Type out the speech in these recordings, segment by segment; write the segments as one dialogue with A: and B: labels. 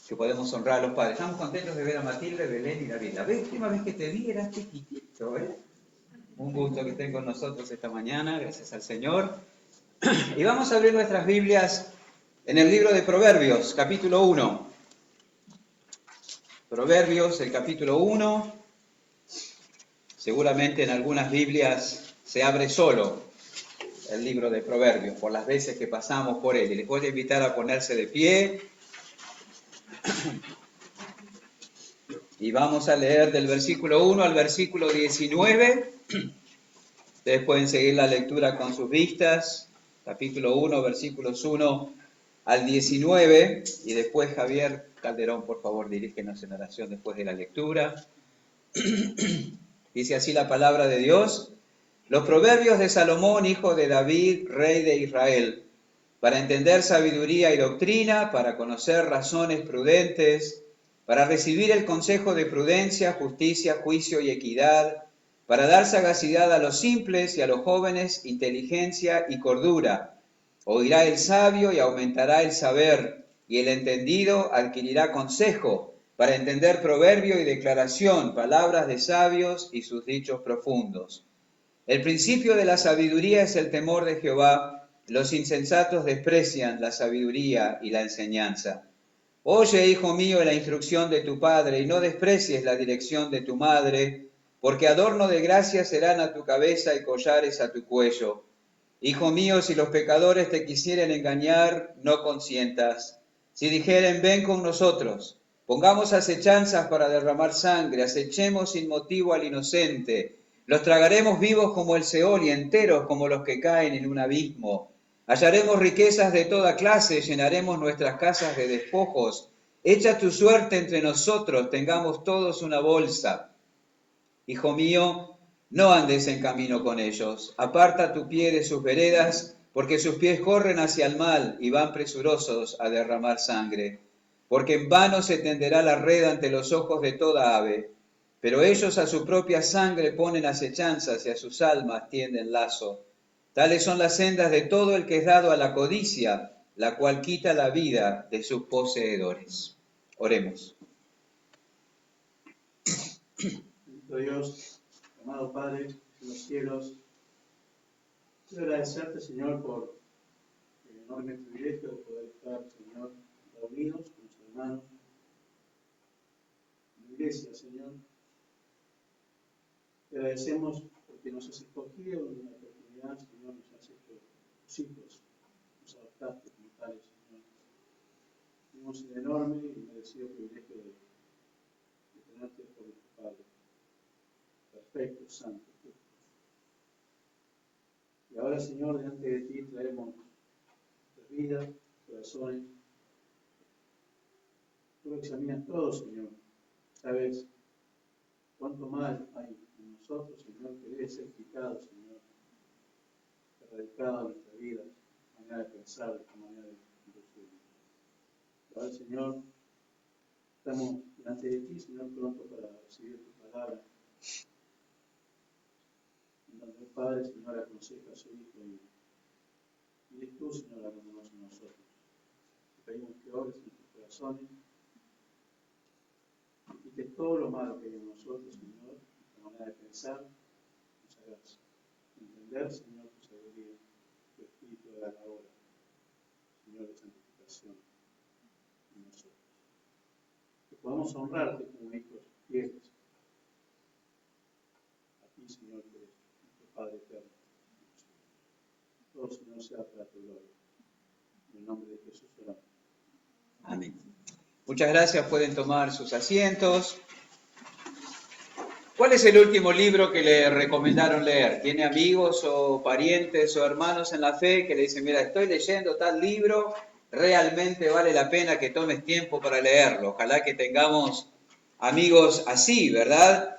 A: que podemos honrar a los padres. Estamos contentos de ver a Matilde, Belén y David. La última vez que te vi eras chiquitito, ¿eh? Un gusto que estén con nosotros esta mañana, gracias al Señor. Y vamos a abrir nuestras Biblias en el libro de Proverbios, capítulo 1. Proverbios, el capítulo 1. Seguramente en algunas Biblias se abre solo el libro de Proverbios, por las veces que pasamos por él. Y les voy a invitar a ponerse de pie. Y vamos a leer del versículo 1 al versículo 19. Ustedes pueden seguir la lectura con sus vistas. Capítulo 1, versículos 1 al 19. Y después Javier Calderón, por favor, dirígenos en oración después de la lectura. Dice así la palabra de Dios. Los proverbios de Salomón, hijo de David, rey de Israel, para entender sabiduría y doctrina, para conocer razones prudentes, para recibir el consejo de prudencia, justicia, juicio y equidad, para dar sagacidad a los simples y a los jóvenes, inteligencia y cordura. Oirá el sabio y aumentará el saber, y el entendido adquirirá consejo, para entender proverbio y declaración, palabras de sabios y sus dichos profundos. El principio de la sabiduría es el temor de Jehová. Los insensatos desprecian la sabiduría y la enseñanza. Oye, hijo mío, la instrucción de tu padre, y no desprecies la dirección de tu madre, porque adorno de gracia serán a tu cabeza y collares a tu cuello. Hijo mío, si los pecadores te quisieren engañar, no consientas. Si dijeren, ven con nosotros, pongamos acechanzas para derramar sangre, acechemos sin motivo al inocente, los tragaremos vivos como el Seol y enteros como los que caen en un abismo. Hallaremos riquezas de toda clase, llenaremos nuestras casas de despojos. Echa tu suerte entre nosotros, tengamos todos una bolsa. Hijo mío, no andes en camino con ellos. Aparta tu pie de sus veredas, porque sus pies corren hacia el mal y van presurosos a derramar sangre. Porque en vano se tenderá la red ante los ojos de toda ave. Pero ellos a su propia sangre ponen acechanzas y a sus almas tienden lazo. Tales son las sendas de todo el que es dado a la codicia, la cual quita la vida de sus poseedores. Oremos.
B: Bendito Dios, amado Padre de los cielos, quiero agradecerte, Señor, por el enorme privilegio de poder estar, Señor, reunidos con los hermanos en la iglesia, Señor. Te agradecemos porque nos has escogido en una oportunidad, Señor, nos has hecho tus hijos, nos adoptaste como tales, Señor. Tenemos el enorme y merecido privilegio de tenerte por nuestro Padre, perfecto, santo, justo. Y ahora, Señor, delante de ti traemos nuestras vidas, corazones. Tú lo examinas todo, Señor. Sabes cuánto mal hay en nosotros, Señor, que debe ser quitado, Señor, erradicado de nuestra vida, manera de pensar, nuestra manera de conducir. Ahora, Señor, estamos delante de ti, Señor, pronto para recibir tu palabra. En donde el Padre, Señor, aconseja a su Hijo y es tú, Señor, hablándonos a nosotros. Te pedimos que obres en nuestros corazones y que todo lo malo que hay en nosotros, Señor, nuestra manera de pensar, nos hagas entender, Señor, tu sabiduría, tu Espíritu de la obra, Señor, de santificación en nosotros. Que podamos honrarte como hijos fieles a ti, Señor, que eres nuestro Padre eterno. Todo, Señor, sea para tu gloria. En el nombre de Jesús oramos.
A: Amén. Muchas gracias, pueden tomar sus asientos. ¿Cuál es el último libro que le recomendaron leer? ¿Tiene amigos o parientes o hermanos en la fe que le dicen, mira, estoy leyendo tal libro, realmente vale la pena que tomes tiempo para leerlo? Ojalá que tengamos amigos así, ¿verdad?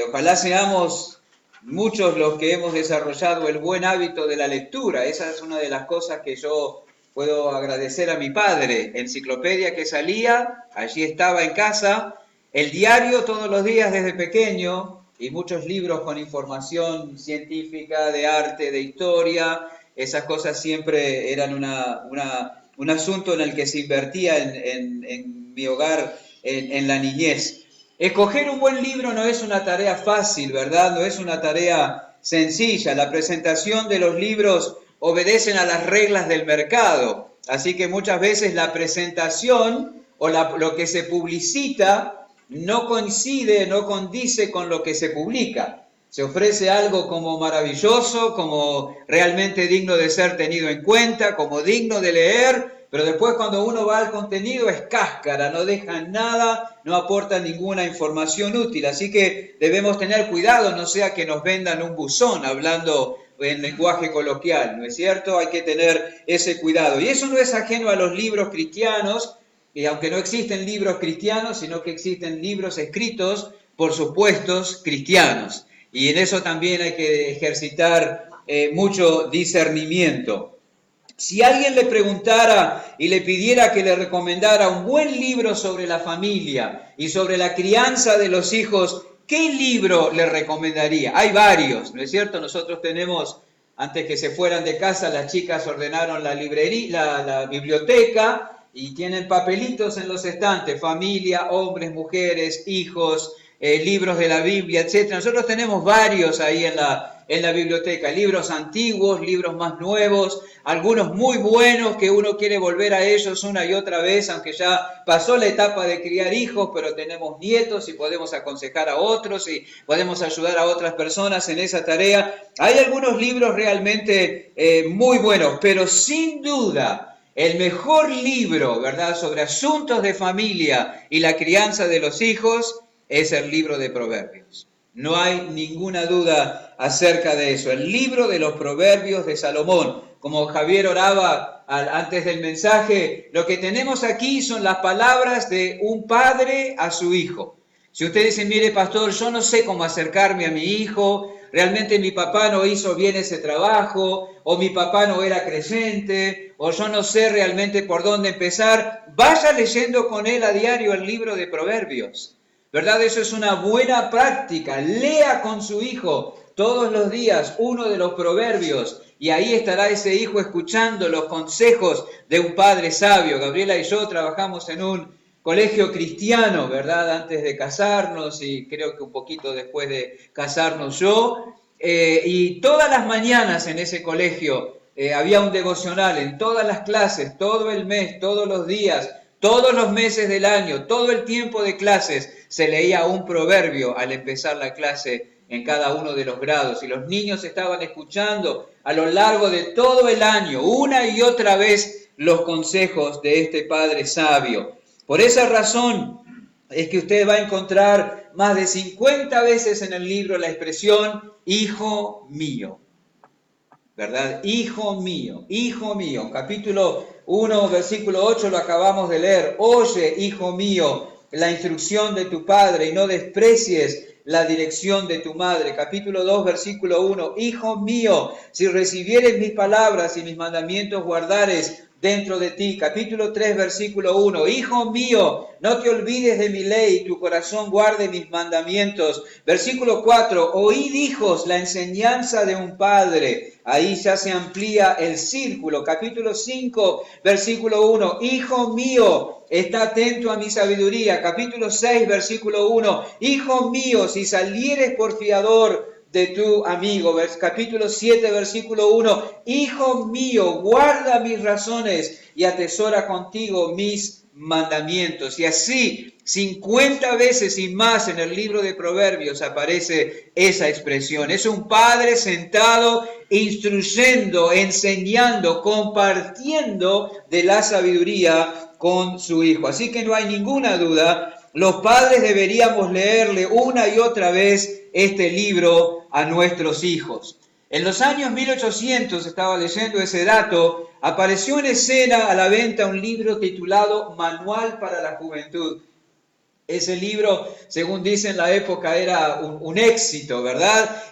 A: Ojalá seamos muchos los que hemos desarrollado el buen hábito de la lectura. Esa es una de las cosas que yo puedo agradecer a mi padre. Enciclopedia que salía, allí estaba en casa. El diario todos los días desde pequeño y muchos libros con información científica, de arte, de historia. Esas cosas siempre eran un asunto en el que se invertía en mi hogar en la niñez. Escoger un buen libro no es una tarea fácil, ¿verdad? No es una tarea sencilla. La presentación de los libros obedecen a las reglas del mercado. Así que muchas veces la presentación o lo que se publicita no coincide, no condice con lo que se publica. Se ofrece algo como maravilloso, como realmente digno de ser tenido en cuenta, como digno de leer, pero después cuando uno va al contenido es cáscara, no deja nada, no aporta ninguna información útil. Así que debemos tener cuidado, no sea que nos vendan un buzón hablando en lenguaje coloquial, ¿no es cierto? Hay que tener ese cuidado. Y eso no es ajeno a los libros cristianos, y aunque no existen libros cristianos, sino que existen libros escritos por supuestos cristianos. Y en eso también hay que ejercitar mucho discernimiento. Si alguien le preguntara y le pidiera que le recomendara un buen libro sobre la familia y sobre la crianza de los hijos, ¿qué libro le recomendaría? Hay varios, ¿no es cierto? Nosotros tenemos, antes que se fueran de casa, las chicas ordenaron la biblioteca y tienen papelitos en los estantes, familia, hombres, mujeres, hijos, libros de la Biblia, etc. Nosotros tenemos varios ahí en la biblioteca, libros antiguos, libros más nuevos, algunos muy buenos que uno quiere volver a ellos una y otra vez, aunque ya pasó la etapa de criar hijos, pero tenemos nietos y podemos aconsejar a otros y podemos ayudar a otras personas en esa tarea. Hay algunos libros realmente muy buenos, pero sin duda el mejor libro, ¿verdad?, sobre asuntos de familia y la crianza de los hijos es el libro de Proverbios. No hay ninguna duda acerca de eso. El libro de los Proverbios de Salomón. Como Javier oraba antes del mensaje, lo que tenemos aquí son las palabras de un padre a su hijo. Si usted dice, mire pastor, yo no sé cómo acercarme a mi hijo, realmente mi papá no hizo bien ese trabajo, o mi papá no era creyente, o yo no sé realmente por dónde empezar, vaya leyendo con él a diario el libro de Proverbios. ¿Verdad? Eso es una buena práctica. Lea con su hijo todos los días uno de los proverbios y ahí estará ese hijo escuchando los consejos de un padre sabio. Gabriela y yo trabajamos en un colegio cristiano, ¿verdad? Antes de casarnos y creo que un poquito después de casarnos yo. Y todas las mañanas en ese colegio había un devocional en todas las clases, todo el mes, todos los días, todos los meses del año, todo el tiempo de clases, se leía un proverbio al empezar la clase en cada uno de los grados. Y los niños estaban escuchando a lo largo de todo el año, una y otra vez, los consejos de este padre sabio. Por esa razón es que usted va a encontrar más de 50 veces en el libro la expresión, hijo mío. ¿Verdad? Hijo mío, hijo mío. Capítulo 1, versículo 8 lo acabamos de leer. Oye, hijo mío, la instrucción de tu padre y no desprecies la dirección de tu madre. Capítulo 2, versículo 1. Hijo mío, si recibieres mis palabras y mis mandamientos guardares dentro de ti. Capítulo 3, versículo 1. Hijo mío, no te olvides de mi ley, tu corazón guarde mis mandamientos. Versículo 4. Oíd, hijos, la enseñanza de un padre. Ahí ya se amplía el círculo. Capítulo 5, versículo 1. Hijo mío, está atento a mi sabiduría. Capítulo 6, versículo 1. Hijo mío, si salieres por fiador de tu amigo. Capítulo 7, versículo 1. Hijo mío, guarda mis razones y atesora contigo mis mandamientos. Y así, 50 veces y más en el libro de Proverbios aparece esa expresión. Es un padre sentado instruyendo, enseñando, compartiendo de la sabiduría con su hijo. Así que no hay ninguna duda, los padres deberíamos leerle una y otra vez este libro a nuestros hijos. En los años 1800, estaba leyendo ese dato, apareció en escena a la venta un libro titulado Manual para la Juventud. Ese libro, según dicen en la época, era un éxito, ¿verdad?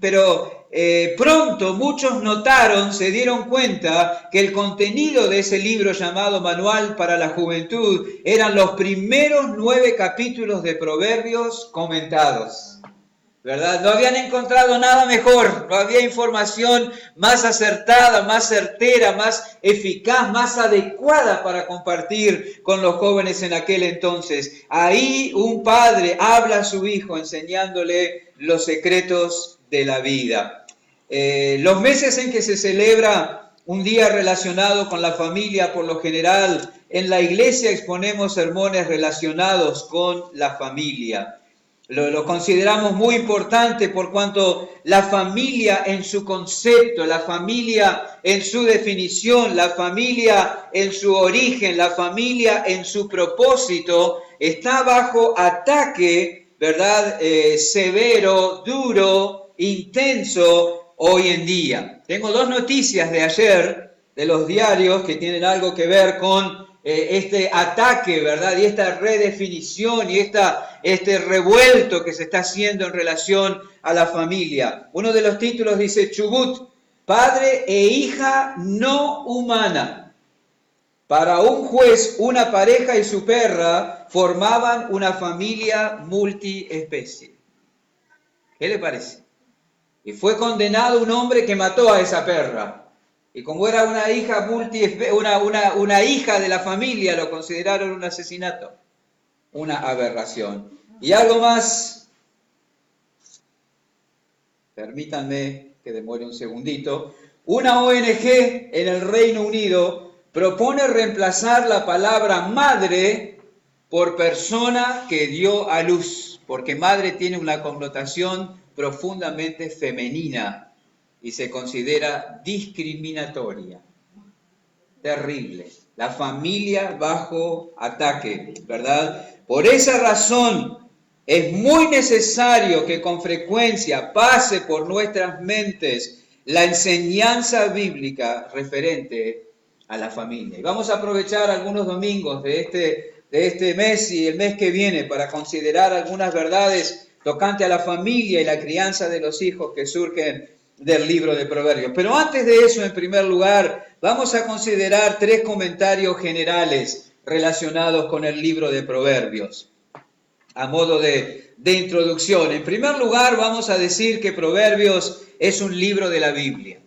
A: Pero pronto muchos notaron, se dieron cuenta que el contenido de ese libro llamado Manual para la Juventud eran los primeros 9 capítulos de Proverbios comentados. ¿verdad? No habían encontrado nada mejor, no había información más acertada, más certera, más eficaz, más adecuada para compartir con los jóvenes en aquel entonces. Ahí un padre habla a su hijo enseñándole los secretos de la vida. Los meses en que se celebra un día relacionado con la familia, por lo general, en la iglesia exponemos sermones relacionados con la familia. Lo consideramos muy importante por cuanto la familia en su concepto, la familia en su definición, la familia en su origen, la familia en su propósito, está bajo ataque, ¿verdad? Severo, duro, intenso hoy en día. Tengo dos noticias de ayer de los diarios que tienen algo que ver con este ataque, ¿verdad? Y esta redefinición y este revuelto que se está haciendo en relación a la familia. Uno de los títulos dice: Chubut, padre e hija no humana. Para un juez, una pareja y su perra formaban una familia multiespecie. ¿Qué le parece? Y fue condenado un hombre que mató a esa perra. Y como era una hija una hija de la familia, lo consideraron un asesinato, una aberración. Y algo más, permítanme que demore un segundito. Una ONG en el Reino Unido propone reemplazar la palabra madre por persona que dio a luz, porque madre tiene una connotación profundamente femenina y se considera discriminatoria. Terrible. La familia bajo ataque, ¿verdad? Por esa razón es muy necesario que con frecuencia pase por nuestras mentes la enseñanza bíblica referente a la familia. Y vamos a aprovechar algunos domingos de este mes y el mes que viene para considerar algunas verdades tocante a la familia y la crianza de los hijos que surgen del libro de Proverbios. Pero antes de eso, en primer lugar, vamos a considerar 3 comentarios generales relacionados con el libro de Proverbios, a modo de introducción. En primer lugar, vamos a decir que Proverbios es un libro de la Biblia.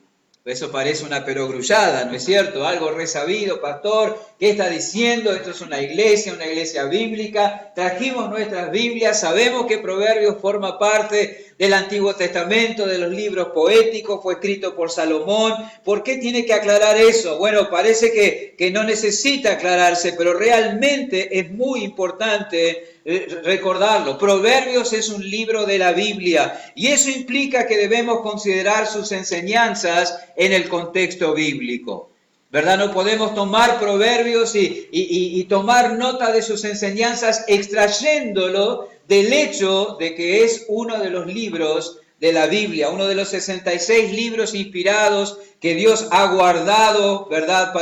A: Eso parece una perogrullada, ¿no es cierto? Algo resabido, pastor. ¿Qué está diciendo? Esto es una iglesia bíblica. Trajimos nuestras Biblias, sabemos que Proverbios forma parte del Antiguo Testamento, de los libros poéticos, fue escrito por Salomón. ¿Por qué tiene que aclarar eso? Bueno, parece que no necesita aclararse, pero realmente es muy importante recordarlo. Proverbios es un libro de la Biblia y eso implica que debemos considerar sus enseñanzas en el contexto bíblico, ¿verdad? No podemos tomar Proverbios y tomar nota de sus enseñanzas extrayéndolo del hecho de que es uno de los libros de la Biblia, uno de los 66 libros inspirados que Dios ha guardado, ¿verdad?,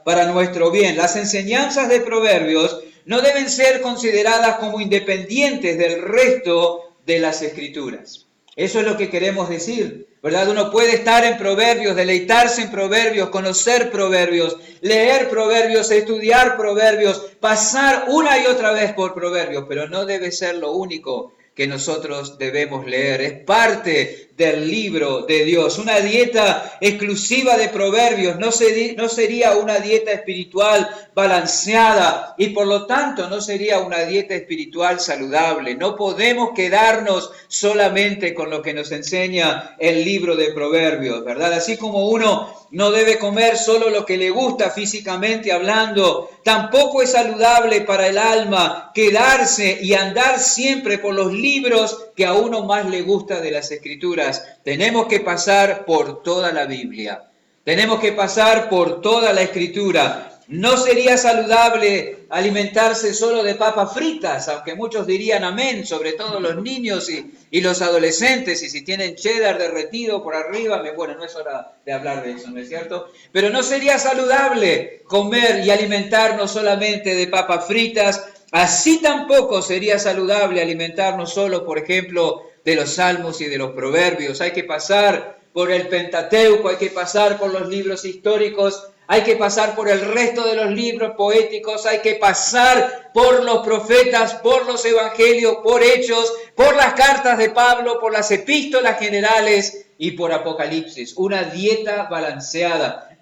A: para nuestro bien. Las enseñanzas de Proverbios no deben ser consideradas como independientes del resto de las Escrituras. Eso es lo que queremos decir, ¿verdad? Uno puede estar en Proverbios, deleitarse en Proverbios, conocer Proverbios, leer Proverbios, estudiar Proverbios, pasar una y otra vez por Proverbios, pero no debe ser lo único que nosotros debemos leer. Es parte del libro de Dios. Una dieta exclusiva de Proverbios no sería una dieta espiritual balanceada y por lo tanto no sería una dieta espiritual saludable. No podemos quedarnos solamente con lo que nos enseña el libro de Proverbios, ¿verdad? Así como uno no debe comer solo lo que le gusta físicamente hablando, tampoco es saludable para el alma quedarse y andar siempre por los libros que a uno más le gusta de las Escrituras. Tenemos que pasar por toda la Biblia. Tenemos que pasar por toda la Escritura. No sería saludable alimentarse solo de papas fritas, aunque muchos dirían amén, sobre todo los niños y los adolescentes, y si tienen cheddar derretido por arriba, bueno, no es hora de hablar de eso, ¿no es cierto? Pero no sería saludable comer y alimentarnos solamente de papas fritas, así tampoco sería saludable alimentarnos solo, por ejemplo, de los Salmos y de los Proverbios. Hay que pasar por el Pentateuco, hay que pasar por los libros históricos, hay que pasar por el resto de los libros poéticos, hay que pasar por los profetas, por los evangelios, por Hechos, por las cartas de Pablo, por las epístolas generales y por Apocalipsis. Una dieta balanceada.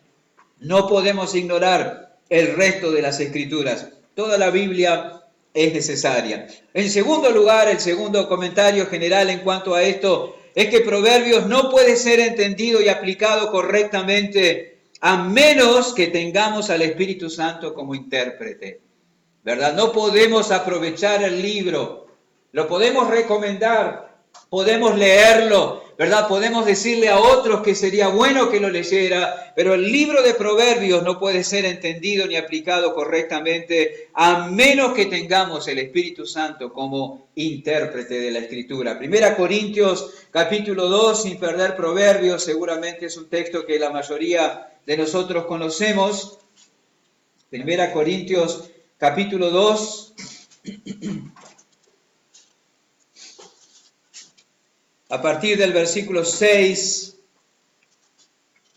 A: No podemos ignorar el resto de las Escrituras. Toda la Biblia es necesaria. En segundo lugar, el segundo comentario general en cuanto a esto es que Proverbios no puede ser entendido y aplicado correctamente a menos que tengamos al Espíritu Santo como intérprete, ¿verdad? No podemos aprovechar el libro, lo podemos recomendar, podemos leerlo, ¿verdad? Podemos decirle a otros que sería bueno que lo leyera, pero el libro de Proverbios no puede ser entendido ni aplicado correctamente a menos que tengamos el Espíritu Santo como intérprete de la Escritura. 1 Corintios capítulo 2, sin perder Proverbios, seguramente es un texto que la mayoría de nosotros conocemos. 1 Corintios capítulo 2. A partir del versículo 6,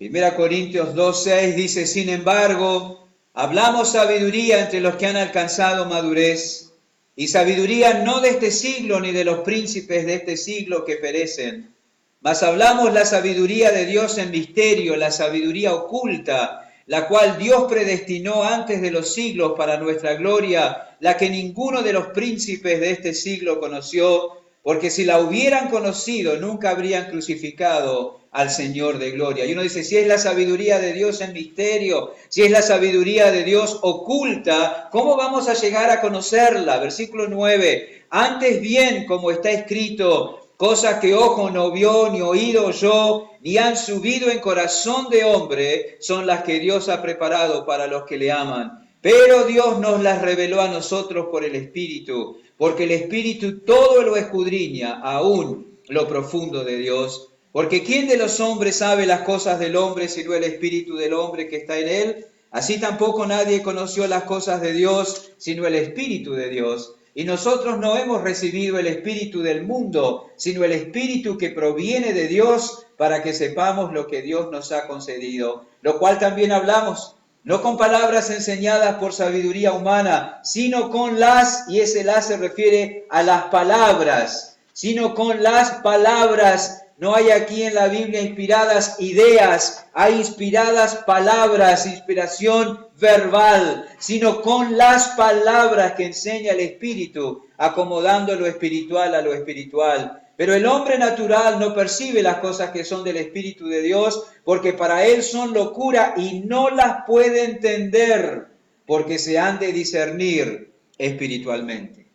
A: 1 Corintios 2:6 dice: sin embargo, hablamos sabiduría entre los que han alcanzado madurez, y sabiduría no de este siglo ni de los príncipes de este siglo que perecen, mas hablamos la sabiduría de Dios en misterio, la sabiduría oculta, la cual Dios predestinó antes de los siglos para nuestra gloria, la que ninguno de los príncipes de este siglo conoció, porque si la hubieran conocido, nunca habrían crucificado al Señor de gloria. Y uno dice, si es la sabiduría de Dios en misterio, si es la sabiduría de Dios oculta, ¿cómo vamos a llegar a conocerla? Versículo 9, antes bien, como está escrito, cosas que ojo no vio, ni oído oyó, ni han subido en corazón de hombre, son las que Dios ha preparado para los que le aman. Pero Dios nos las reveló a nosotros por el Espíritu, porque el Espíritu todo lo escudriña, aún lo profundo de Dios. Porque ¿quién de los hombres sabe las cosas del hombre, sino el Espíritu del hombre que está en él? Así tampoco nadie conoció las cosas de Dios, sino el Espíritu de Dios. Y nosotros no hemos recibido el espíritu del mundo, sino el Espíritu que proviene de Dios, para que sepamos lo que Dios nos ha concedido. Lo cual también hablamos, no con palabras enseñadas por sabiduría humana, sino con las, y ese las se refiere a las palabras, sino con las palabras. No hay aquí en la Biblia inspiradas ideas, hay inspiradas palabras, inspiración verbal, sino con las palabras que enseña el Espíritu, acomodando lo espiritual a lo espiritual. Pero el hombre natural no percibe las cosas que son del Espíritu de Dios, porque para él son locura y no las puede entender, porque se han de discernir espiritualmente.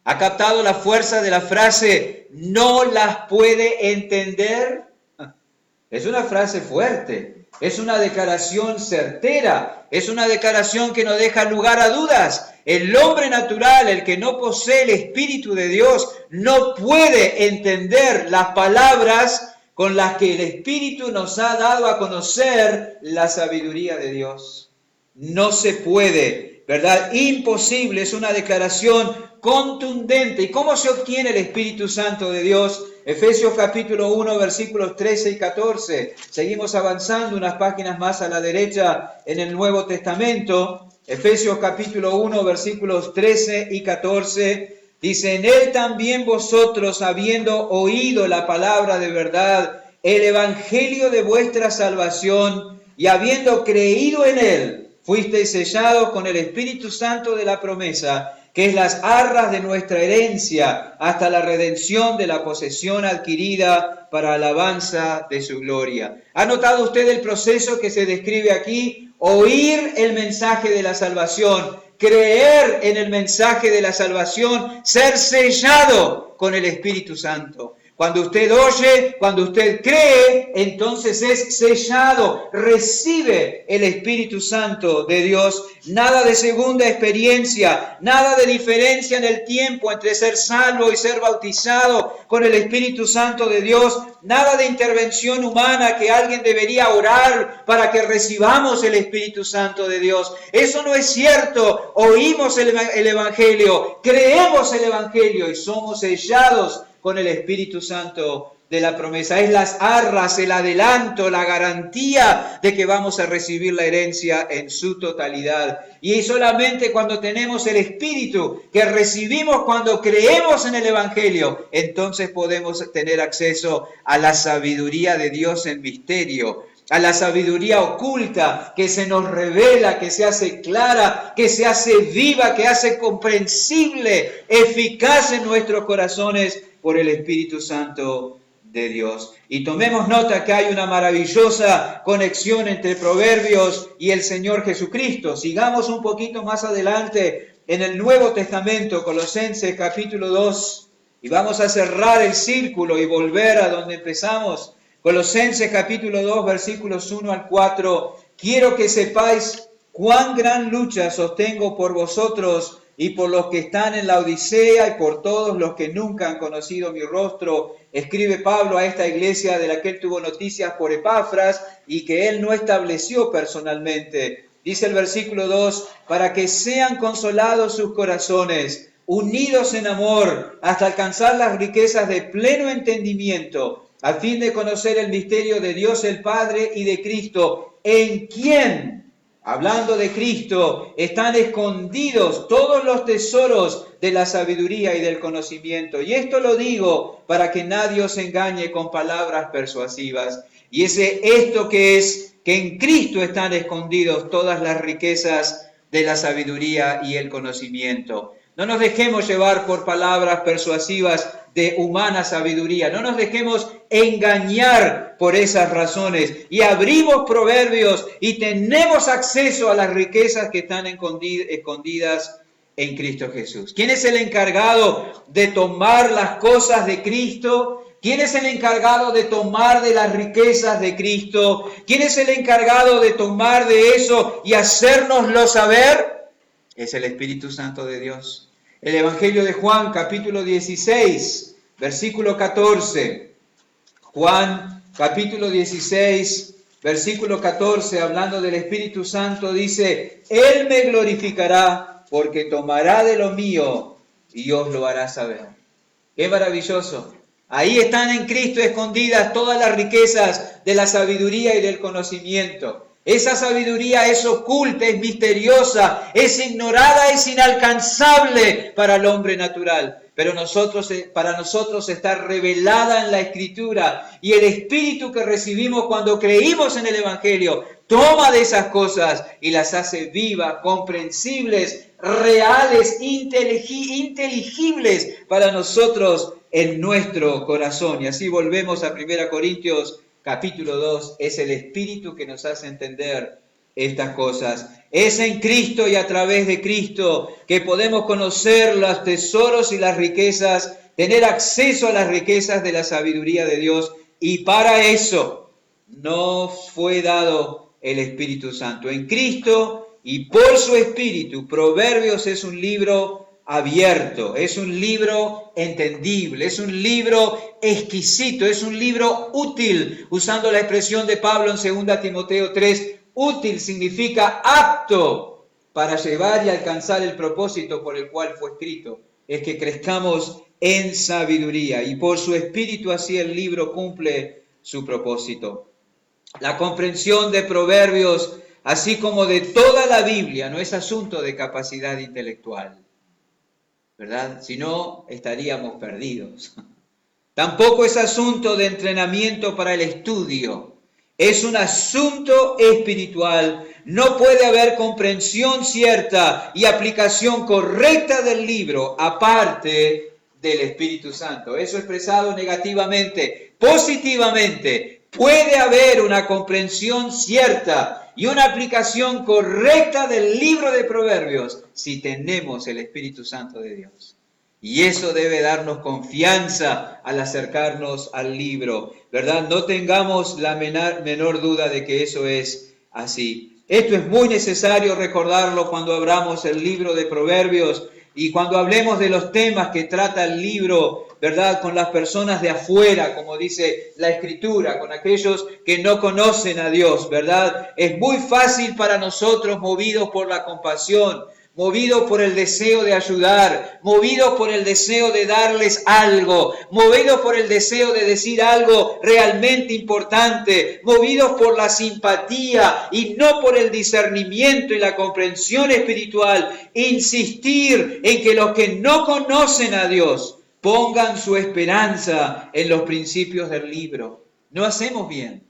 A: ¿Ha captado la fuerza de la frase, no las puede entender? Es una frase fuerte, es una declaración certera, es una declaración que no deja lugar a dudas. El hombre natural, el que no posee el Espíritu de Dios, no puede entender las palabras con las que el Espíritu nos ha dado a conocer la sabiduría de Dios. No se puede, ¿verdad? Imposible, es una declaración contundente. ¿Y cómo se obtiene el Espíritu Santo de Dios? Efesios capítulo 1, versículos 13 y 14. Seguimos avanzando unas páginas más a la derecha en el Nuevo Testamento. Efesios capítulo 1, versículos 13 y 14. Dice, en él también vosotros, habiendo oído la palabra de verdad, el evangelio de vuestra salvación, y habiendo creído en él, fuisteis sellados con el Espíritu Santo de la promesa, que es las arras de nuestra herencia, hasta la redención de la posesión adquirida para alabanza de su gloria. ¿Ha notado usted el proceso que se describe aquí? Oír el mensaje de la salvación, creer en el mensaje de la salvación, ser sellado con el Espíritu Santo. Cuando usted oye, cuando usted cree, entonces es sellado, recibe el Espíritu Santo de Dios. Nada de segunda experiencia, nada de diferencia en el tiempo entre ser salvo y ser bautizado con el Espíritu Santo de Dios. Nada de intervención humana que alguien debería orar para que recibamos el Espíritu Santo de Dios. Eso no es cierto. Oímos el Evangelio, creemos el Evangelio y somos sellados con el Espíritu Santo de la promesa. Es las arras, el adelanto, la garantía de que vamos a recibir la herencia en su totalidad. Y solamente cuando tenemos el Espíritu que recibimos cuando creemos en el Evangelio, entonces podemos tener acceso a la sabiduría de Dios en misterio, a la sabiduría oculta que se nos revela, que se hace clara, que se hace viva, que hace comprensible, eficaz en nuestros corazones por el Espíritu Santo de Dios. Y tomemos nota que hay una maravillosa conexión entre Proverbios y el Señor Jesucristo. Sigamos un poquito más adelante en el Nuevo Testamento, Colosenses capítulo 2, y vamos a cerrar el círculo y volver a donde empezamos. Colosenses capítulo 2, versículos 1 al 4. Quiero que sepáis cuán gran lucha sostengo por vosotros y por los que están en la Odisea y por todos los que nunca han conocido mi rostro. Escribe Pablo a esta iglesia de la que él tuvo noticias por Epafras y que él no estableció personalmente. Dice el versículo 2, para que sean consolados sus corazones, unidos en amor, hasta alcanzar las riquezas de pleno entendimiento, a fin de conocer el misterio de Dios el Padre y de Cristo, en quien, hablando de Cristo, están escondidos todos los tesoros de la sabiduría y del conocimiento. Y esto lo digo para que nadie os engañe con palabras persuasivas. Y esto que es, que en Cristo están escondidos todas las riquezas de la sabiduría y el conocimiento. No nos dejemos llevar por palabras persuasivas de humana sabiduría. No nos dejemos engañar por esas razones. Y abrimos Proverbios y tenemos acceso a las riquezas que están escondidas en Cristo Jesús. ¿Quién es el encargado de tomar las cosas de Cristo? ¿Quién es el encargado de tomar de las riquezas de Cristo? ¿Quién es el encargado de tomar de eso y hacérnoslo saber? Es el Espíritu Santo de Dios. El Evangelio de Juan, capítulo 16, versículo 14. Juan, capítulo 16, versículo 14, hablando del Espíritu Santo, dice, Él me glorificará porque tomará de lo mío y os lo hará saber. ¡Qué maravilloso! Ahí están en Cristo escondidas todas las riquezas de la sabiduría y del conocimiento. Esa sabiduría es oculta, es misteriosa, es ignorada, es inalcanzable para el hombre natural. Pero para nosotros está revelada en la Escritura. Y el Espíritu que recibimos cuando creímos en el Evangelio toma de esas cosas y las hace vivas, comprensibles, reales, inteligibles para nosotros en nuestro corazón. Y así volvemos a 1 Corintios capítulo 2, es el Espíritu que nos hace entender estas cosas. Es en Cristo y a través de Cristo que podemos conocer los tesoros y las riquezas, tener acceso a las riquezas de la sabiduría de Dios. Y para eso nos fue dado el Espíritu Santo. En Cristo y por su Espíritu, Proverbios es un libro abierto, es un libro entendible, es un libro exquisito, es un libro útil, usando la expresión de Pablo en 2 Timoteo 3, útil significa apto para llevar y alcanzar el propósito por el cual fue escrito, es que crezcamos en sabiduría, y por su Espíritu así el libro cumple su propósito. La comprensión de Proverbios, así como de toda la Biblia, no es asunto de capacidad intelectual, ¿verdad? Si no, estaríamos perdidos. Tampoco es asunto de entrenamiento para el estudio. Es un asunto espiritual. No puede haber comprensión cierta y aplicación correcta del libro aparte del Espíritu Santo. Eso expresado negativamente. Positivamente, puede haber una comprensión cierta y una aplicación correcta del libro de Proverbios si tenemos el Espíritu Santo de Dios. Y eso debe darnos confianza al acercarnos al libro, ¿verdad? No tengamos la menor duda de que eso es así. Esto es muy necesario recordarlo cuando abramos el libro de Proverbios y cuando hablemos de los temas que trata el libro, ¿verdad? Con las personas de afuera, como dice la Escritura, con aquellos que no conocen a Dios, ¿verdad? Es muy fácil para nosotros, movidos por la compasión, movidos por el deseo de ayudar, movidos por el deseo de darles algo, movidos por el deseo de decir algo realmente importante, movidos por la simpatía y no por el discernimiento y la comprensión espiritual, insistir en que los que no conocen a Dios pongan su esperanza en los principios del libro. No hacemos bien.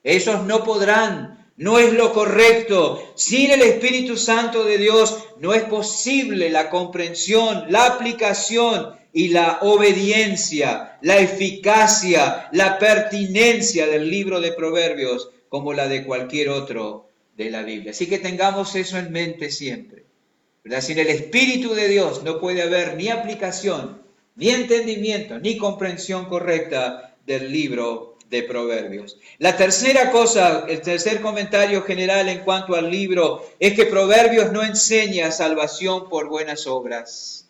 A: Ellos no podrán. No es lo correcto. Sin el Espíritu Santo de Dios no es posible la comprensión, la aplicación y la obediencia, la eficacia, la pertinencia del libro de Proverbios como la de cualquier otro de la Biblia. Así que tengamos eso en mente siempre, ¿verdad? Sin el Espíritu de Dios no puede haber ni aplicación, ni entendimiento, ni comprensión correcta del libro de Proverbios. La tercera cosa, el tercer comentario general en cuanto al libro, es que Proverbios no enseña salvación por buenas obras,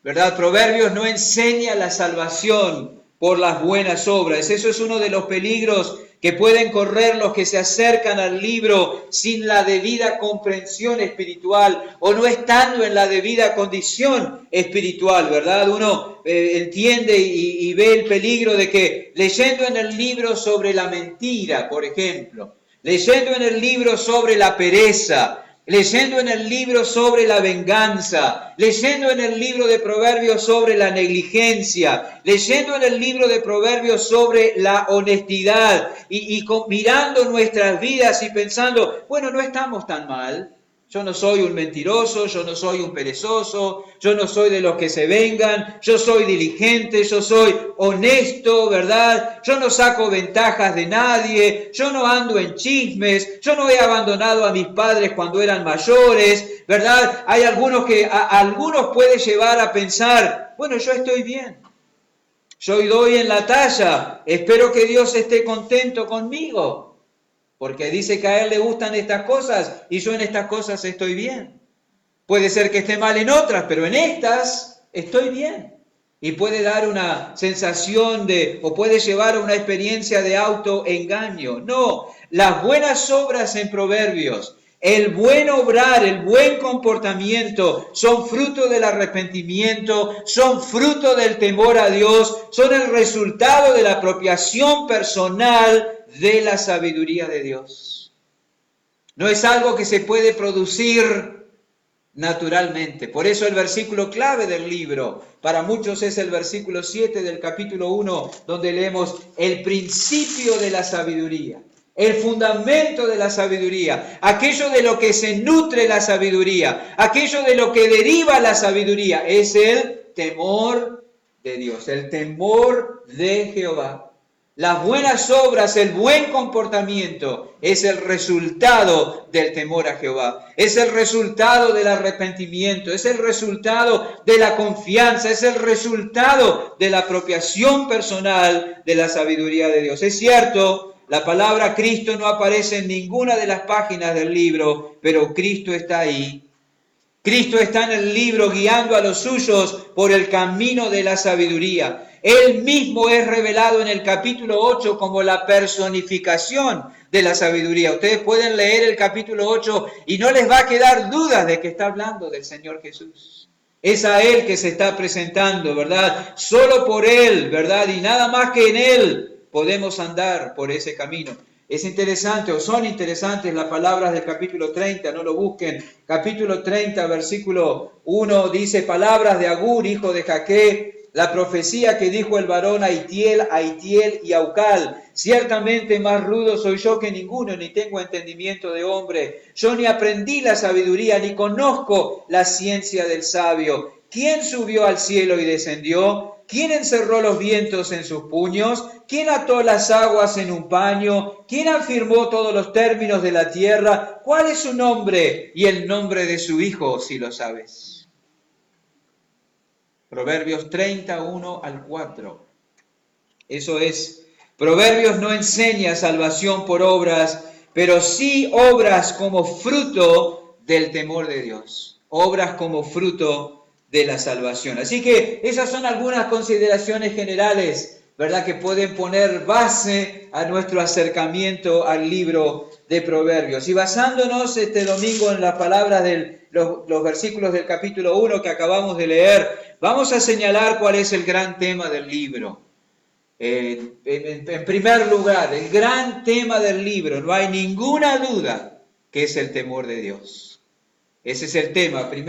A: ¿verdad? Proverbios no enseña la salvación por las buenas obras. Eso es uno de los peligros que pueden correr los que se acercan al libro sin la debida comprensión espiritual o no estando en la debida condición espiritual, ¿verdad? Uno entiende y ve el peligro de que leyendo en el libro sobre la mentira, por ejemplo, leyendo en el libro sobre la pereza, leyendo en el libro sobre la venganza, leyendo en el libro de Proverbios sobre la negligencia, leyendo en el libro de Proverbios sobre la honestidad y mirando nuestras vidas y pensando, bueno, no estamos tan mal. Yo no soy un mentiroso, yo no soy un perezoso, yo no soy de los que se vengan, yo soy diligente, yo soy honesto, ¿verdad? Yo no saco ventajas de nadie, yo no ando en chismes, yo no he abandonado a mis padres cuando eran mayores, ¿verdad? Hay algunos que a algunos puede llevar a pensar, bueno, yo estoy bien, yo doy en la talla, espero que Dios esté contento conmigo. Porque dice que a Él le gustan estas cosas y yo en estas cosas estoy bien. Puede ser que esté mal en otras, pero en estas estoy bien. Y puede dar una sensación o puede llevar a una experiencia de autoengaño. No, las buenas obras en Proverbios, el buen obrar, el buen comportamiento, son fruto del arrepentimiento, son fruto del temor a Dios, son el resultado de la apropiación personal de la sabiduría de Dios. No es algo que se puede producir naturalmente. Por eso el versículo clave del libro, para muchos es el versículo 7 del capítulo 1, donde leemos el principio de la sabiduría, el fundamento de la sabiduría, aquello de lo que se nutre la sabiduría, aquello de lo que deriva la sabiduría, es el temor de Dios, el temor de Jehová. Las buenas obras, el buen comportamiento es el resultado del temor a Jehová, es el resultado del arrepentimiento, es el resultado de la confianza, es el resultado de la apropiación personal de la sabiduría de Dios. Es cierto, la palabra Cristo no aparece en ninguna de las páginas del libro, pero Cristo está ahí. Cristo está en el libro guiando a los suyos por el camino de la sabiduría. Él mismo es revelado en el capítulo 8 como la personificación de la sabiduría. Ustedes pueden leer el capítulo 8 y no les va a quedar dudas de que está hablando del Señor Jesús. Es a Él que se está presentando, ¿verdad? Solo por Él, ¿verdad? Y nada más que en Él podemos andar por ese camino. Es interesante, o son interesantes las palabras del capítulo 30, no lo busquen. Capítulo 30, versículo 1, dice, palabras de Agur, hijo de Jaque, la profecía que dijo el varón Aitiel y Aucal. Ciertamente más rudo soy yo que ninguno, ni tengo entendimiento de hombre. Yo ni aprendí la sabiduría, ni conozco la ciencia del sabio. ¿Quién subió al cielo y descendió? ¿Quién encerró los vientos en sus puños? ¿Quién ató las aguas en un paño? ¿Quién afirmó todos los términos de la tierra? ¿Cuál es su nombre y el nombre de su hijo, si lo sabes? Proverbios 31 al 4. Eso es, Proverbios no enseña salvación por obras, pero sí obras como fruto del temor de Dios. Obras como fruto de la salvación. Así que esas son algunas consideraciones generales, ¿verdad?, que pueden poner base a nuestro acercamiento al libro de Proverbios. Y basándonos este domingo en las palabras del los versículos del capítulo 1 que acabamos de leer, vamos a señalar cuál es el gran tema del libro. En primer lugar, el gran tema del libro, no hay ninguna duda que es el temor de Dios. Ese es el tema. El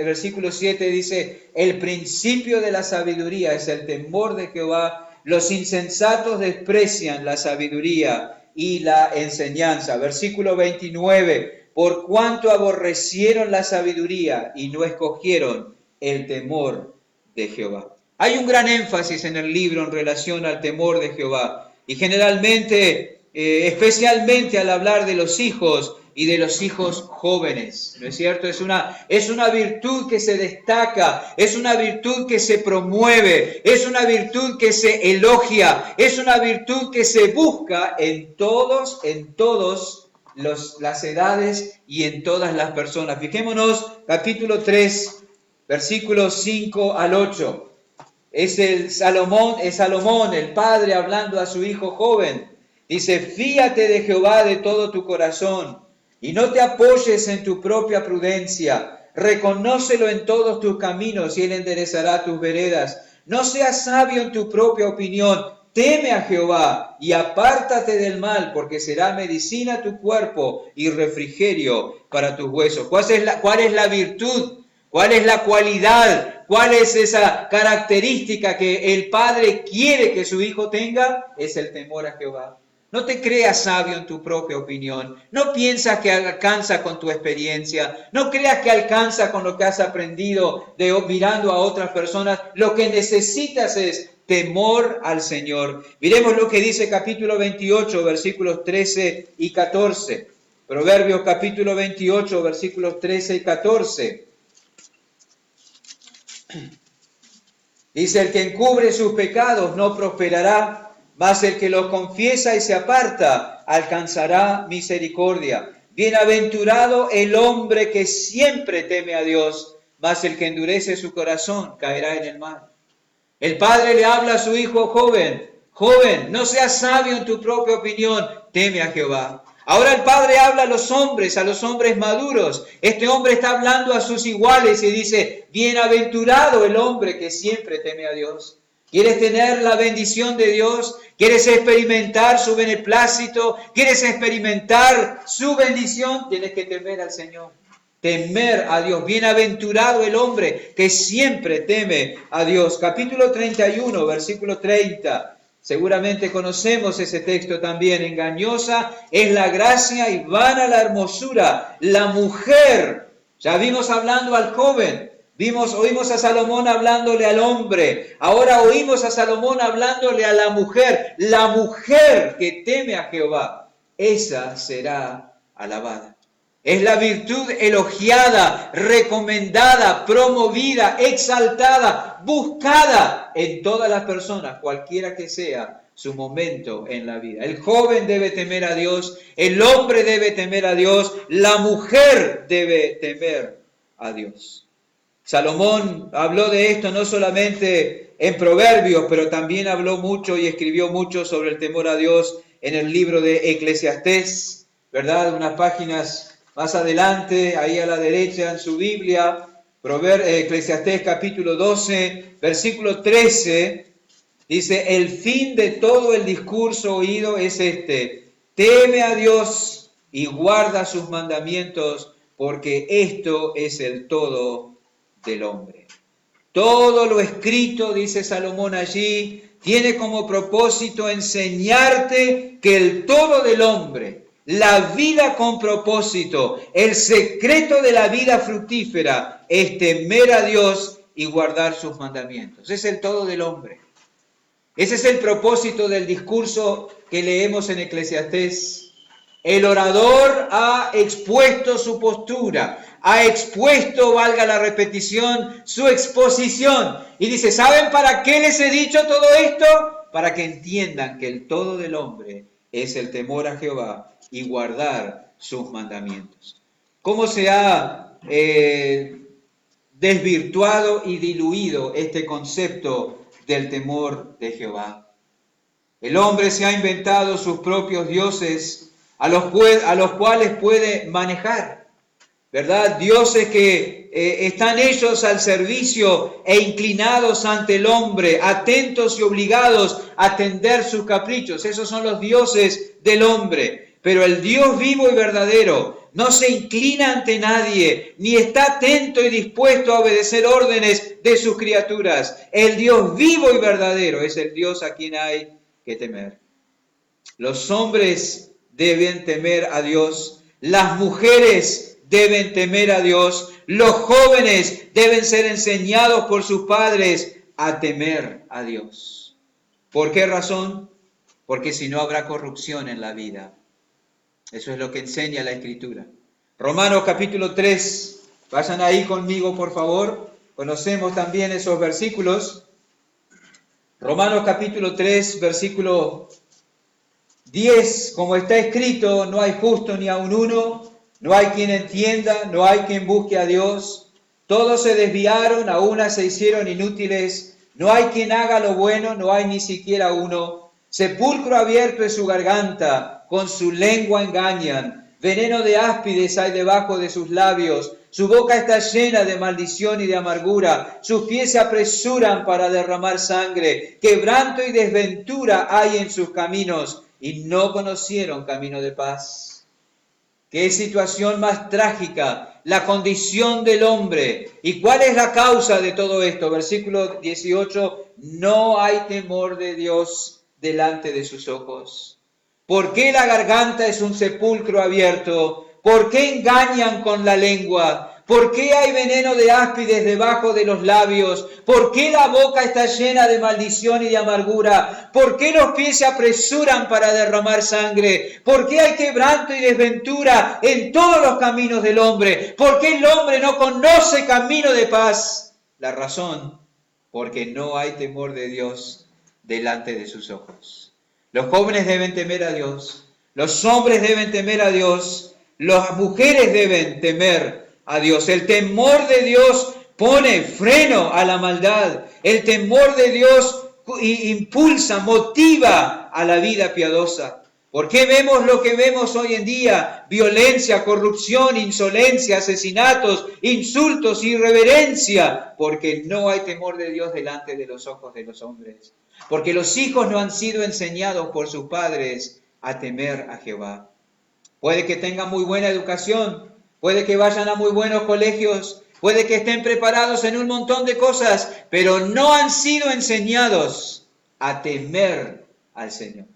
A: versículo 7 dice, el principio de la sabiduría es el temor de Jehová. Los insensatos desprecian la sabiduría y la enseñanza. Versículo 29, por cuanto aborrecieron la sabiduría y no escogieron el temor de Jehová. Hay un gran énfasis en el libro en relación al temor de Jehová. Y generalmente, especialmente al hablar de los hijos y de los hijos jóvenes, ¿no es cierto? Es una virtud que se destaca, es una virtud que se promueve, es una virtud que se elogia, es una virtud que se busca en todas las edades y en todas las personas. Fijémonos, capítulo 3, versículos 5 al 8. Es Salomón, el padre hablando a su hijo joven. Dice, fíate de Jehová de todo tu corazón y no te apoyes en tu propia prudencia. Reconócelo en todos tus caminos y él enderezará tus veredas. No seas sabio en tu propia opinión. Teme a Jehová y apártate del mal, porque medicina a tu cuerpo y refrigerio para tus huesos. ¿Cuál es la virtud? ¿Cuál es la cualidad? ¿Cuál es esa característica que el padre quiere que su hijo tenga? Es el temor a Jehová. No te creas sabio en tu propia opinión. No piensas que alcanza con tu experiencia. No creas que alcanza con lo que has aprendido mirando a otras personas. Lo que necesitas es temor al Señor. Miremos lo que dice capítulo 28, versículos 13 y 14. Proverbios capítulo 28, versículos 13 y 14. Dice, el que encubre sus pecados no prosperará, mas el que los confiesa y se aparta alcanzará misericordia. Bienaventurado el hombre que siempre teme a Dios, mas el que endurece su corazón caerá en el mal. El padre le habla a su hijo joven, no seas sabio en tu propia opinión, teme a Jehová. Ahora el padre habla a los hombres maduros. Este hombre está hablando a sus iguales y dice, bienaventurado el hombre que siempre teme a Dios. ¿Quieres tener la bendición de Dios? ¿Quieres experimentar su beneplácito? ¿Quieres experimentar su bendición? Tienes que temer al Señor. Temer a Dios. Bienaventurado el hombre que siempre teme a Dios. Capítulo 31, versículo 30. Seguramente conocemos ese texto también. Engañosa es la gracia y vana la hermosura. La mujer, ya vimos hablando al joven, oímos a Salomón hablándole al hombre, ahora oímos a Salomón hablándole a la mujer. La mujer que teme a Jehová, esa será alabada. Es la virtud elogiada, recomendada, promovida, exaltada, buscada en todas las personas, cualquiera que sea su momento en la vida. El joven debe temer a Dios, el hombre debe temer a Dios, la mujer debe temer a Dios. Salomón habló de esto no solamente en Proverbios, pero también habló mucho y escribió mucho sobre el temor a Dios en el libro de Eclesiastés, ¿verdad? Unas páginas más adelante, ahí a la derecha en su Biblia, Eclesiastés capítulo 12, versículo 13, dice, el fin de todo el discurso oído es este, teme a Dios y guarda sus mandamientos, porque esto es el todo del hombre. Todo lo escrito, dice Salomón allí, tiene como propósito enseñarte que el todo del hombre, la vida con propósito, el secreto de la vida fructífera es temer a Dios y guardar sus mandamientos. Es el todo del hombre. Ese es el propósito del discurso que leemos en Eclesiastés. El orador ha expuesto su postura, ha expuesto, valga la repetición, su exposición. Y dice, ¿saben para qué les he dicho todo esto? Para que entiendan que el todo del hombre es el temor a Jehová y guardar sus mandamientos. ¿Cómo se ha desvirtuado y diluido este concepto del temor de Jehová? El hombre se ha inventado sus propios dioses a los cuales puede manejar. ¿verdad? Dioses que están ellos al servicio e inclinados ante el hombre, atentos y obligados a atender sus caprichos. Esos son los dioses del hombre. Pero el Dios vivo y verdadero no se inclina ante nadie, ni está atento y dispuesto a obedecer órdenes de sus criaturas. El Dios vivo y verdadero es el Dios a quien hay que temer. Los hombres deben temer a Dios, las mujeres deben temer a Dios, los jóvenes deben ser enseñados por sus padres a temer a Dios. ¿Por qué razón? Porque si no habrá corrupción en la vida. Eso es lo que enseña la Escritura. Romanos capítulo 3, vayan ahí conmigo por favor, conocemos también esos versículos. Romanos capítulo 3, versículo 10, como está escrito, no hay justo ni aun uno, no hay quien entienda, no hay quien busque a Dios. Todos se desviaron, a una se hicieron inútiles, no hay quien haga lo bueno, no hay ni siquiera uno. Sepulcro abierto es su garganta, con su lengua engañan. Veneno de áspides hay debajo de sus labios. Su boca está llena de maldición y de amargura. Sus pies se apresuran para derramar sangre. Quebranto y desventura hay en sus caminos, y no conocieron camino de paz. ¿Qué situación más trágica? La condición del hombre. ¿Y cuál es la causa de todo esto? Versículo 18, no hay temor de Dios delante de sus ojos. ¿Por qué la garganta es un sepulcro abierto? ¿Por qué engañan con la lengua? ¿Por qué hay veneno de áspides debajo de los labios? ¿Por qué la boca está llena de maldición y de amargura? ¿Por qué los pies se apresuran para derramar sangre? ¿Por qué hay quebranto y desventura en todos los caminos del hombre? ¿Por qué el hombre no conoce camino de paz? La razón, porque no hay temor de Dios delante de sus ojos. Los jóvenes deben temer a Dios, los hombres deben temer a Dios, las mujeres deben temer a Dios. El temor de Dios pone freno a la maldad. El temor de Dios impulsa, motiva a la vida piadosa. ¿Por qué vemos lo que vemos hoy en día? Violencia, corrupción, insolencia, asesinatos, insultos, irreverencia. Porque no hay temor de Dios delante de los ojos de los hombres. Porque los hijos no han sido enseñados por sus padres a temer a Jehová. Puede que tengan muy buena educación, puede que vayan a muy buenos colegios, puede que estén preparados en un montón de cosas, pero no han sido enseñados a temer al Señor.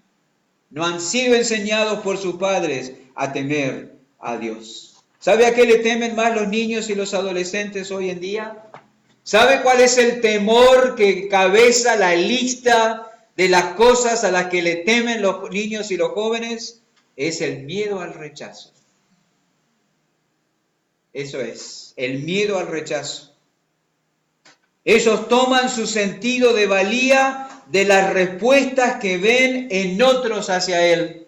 A: No han sido enseñados por sus padres a temer a Dios. ¿Sabe a qué le temen más los niños y los adolescentes hoy en día? ¿Sabe cuál es el temor que encabeza la lista de las cosas a las que le temen los niños y los jóvenes? Es el miedo al rechazo. Eso es, el miedo al rechazo. Ellos toman su sentido de valía de las respuestas que ven en otros hacia él.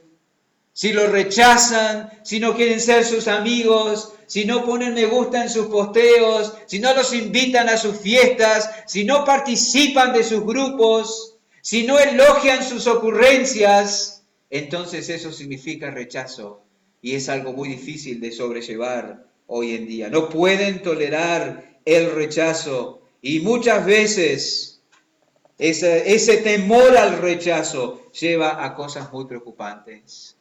A: Si lo rechazan, si no quieren ser sus amigos, si no ponen me gusta en sus posteos, si no los invitan a sus fiestas, si no participan de sus grupos, si no elogian sus ocurrencias, entonces eso significa rechazo y es algo muy difícil de sobrellevar hoy en día. No pueden tolerar el rechazo y muchas veces ese temor al rechazo lleva a cosas muy preocupantes.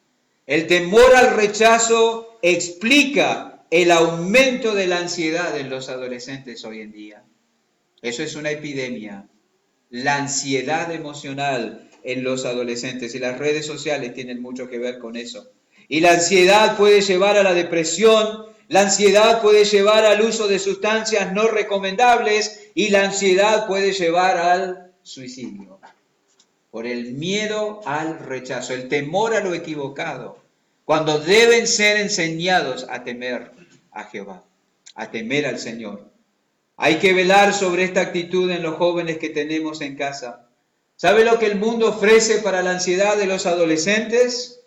A: El temor al rechazo explica el aumento de la ansiedad en los adolescentes hoy en día. Eso es una epidemia. La ansiedad emocional en los adolescentes y las redes sociales tienen mucho que ver con eso. Y la ansiedad puede llevar a la depresión, la ansiedad puede llevar al uso de sustancias no recomendables y la ansiedad puede llevar al suicidio. Por el miedo al rechazo, el temor a lo equivocado, cuando deben ser enseñados a temer a Jehová, a temer al Señor. Hay que velar sobre esta actitud en los jóvenes que tenemos en casa. ¿Sabe lo que el mundo ofrece para la ansiedad de los adolescentes?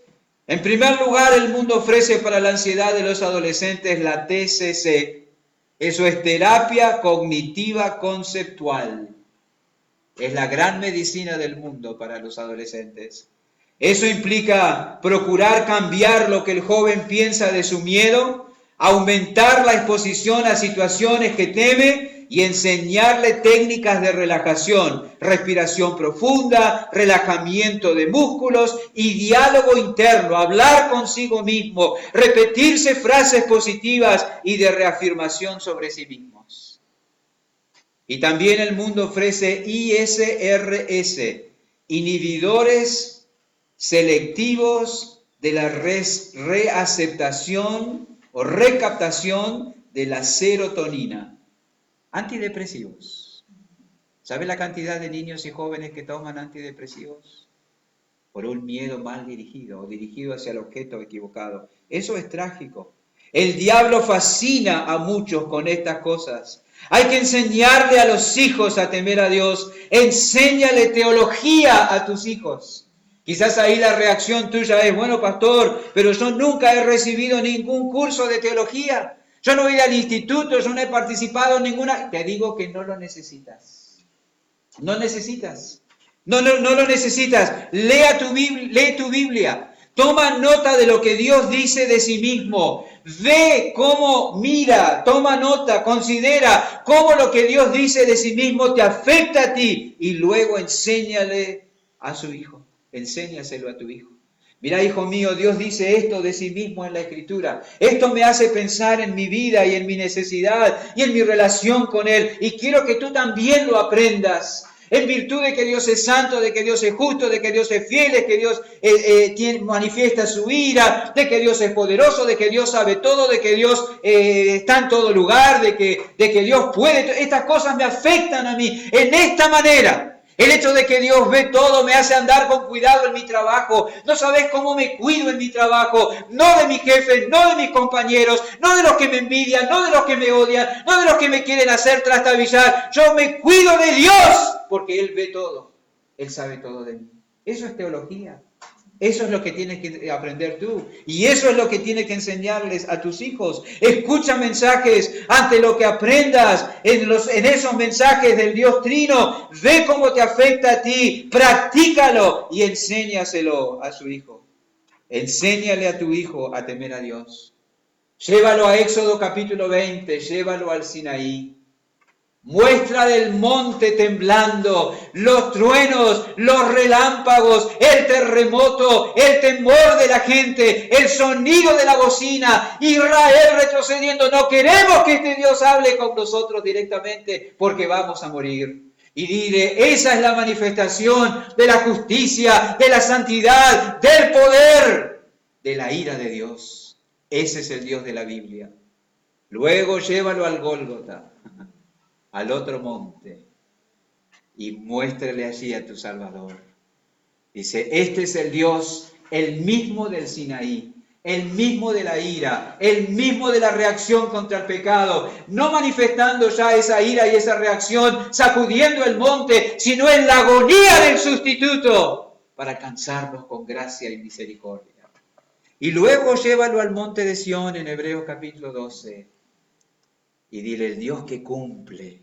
A: En primer lugar, el mundo ofrece para la ansiedad de los adolescentes la TCC. Eso es terapia cognitiva conceptual. Es la gran medicina del mundo para los adolescentes. Eso implica procurar cambiar lo que el joven piensa de su miedo aumentar la exposición a situaciones que teme y enseñarle técnicas de relajación, respiración profunda, relajamiento de músculos y diálogo interno, hablar consigo mismo, repetirse frases positivas y de reafirmación sobre sí mismos. Y también el mundo ofrece ISRS, inhibidores selectivos de la reaceptación o recaptación de la serotonina. Antidepresivos. ¿Sabe la cantidad de niños y jóvenes que toman antidepresivos? Por un miedo mal dirigido o dirigido hacia el objeto equivocado. Eso es trágico. El diablo fascina a muchos con estas cosas. Hay que enseñarle a los hijos a temer a Dios. Enséñale teología a tus hijos. Quizás ahí la reacción tuya es, bueno, pastor, pero yo nunca he recibido ningún curso de teología. Yo no he ido al instituto, yo no he participado en ninguna... Te digo que no lo necesitas. No necesitas. No lo necesitas. Lee tu Biblia. Toma nota de lo que Dios dice de sí mismo. Ve cómo mira, toma nota, considera cómo lo que Dios dice de sí mismo te afecta a ti. Y luego enséñale a su hijo. Enséñaselo a tu hijo. Mira, hijo mío, Dios dice esto de sí mismo en la Escritura. Esto me hace pensar en mi vida y en mi necesidad y en mi relación con Él. Y quiero que tú también lo aprendas. En virtud de que Dios es santo, de que Dios es justo, de que Dios es fiel, de que Dios manifiesta su ira, de que Dios es poderoso, de que Dios sabe todo, de que Dios está en todo lugar, de que Dios puede. Estas cosas me afectan a mí en esta manera. El hecho de que Dios ve todo me hace andar con cuidado en mi trabajo. No sabes cómo me cuido en mi trabajo. No de mi jefe, no de mis compañeros, no de los que me envidian, no de los que me odian, no de los que me quieren hacer trastabillar. Yo me cuido de Dios porque Él ve todo. Él sabe todo de mí. Eso es teología. Eso es lo que tienes que aprender tú. Y eso es lo que tienes que enseñarles a tus hijos. Escucha mensajes ante lo que aprendas en esos mensajes del Dios Trino. Ve cómo te afecta a ti. Practícalo y enséñaselo a su hijo. Enséñale a tu hijo a temer a Dios. Llévalo a Éxodo capítulo 20. Llévalo al Sinaí. Muestra del monte temblando, los truenos, los relámpagos, el terremoto, el temor de la gente, el sonido de la bocina, Israel retrocediendo. No queremos que este Dios hable con nosotros directamente porque vamos a morir. Y dile, esa es la manifestación de la justicia, de la santidad, del poder, de la ira de Dios. Ese es el Dios de la Biblia. Luego llévalo al Gólgota, al otro monte, y muéstrele allí a tu Salvador. Dice, este es el Dios, el mismo del Sinaí, el mismo de la ira, el mismo de la reacción contra el pecado, no manifestando ya esa ira y esa reacción, sacudiendo el monte, sino en la agonía del sustituto, para alcanzarnos con gracia y misericordia. Y luego llévalo al monte de Sión en Hebreos capítulo 12, y dile, el Dios que cumple,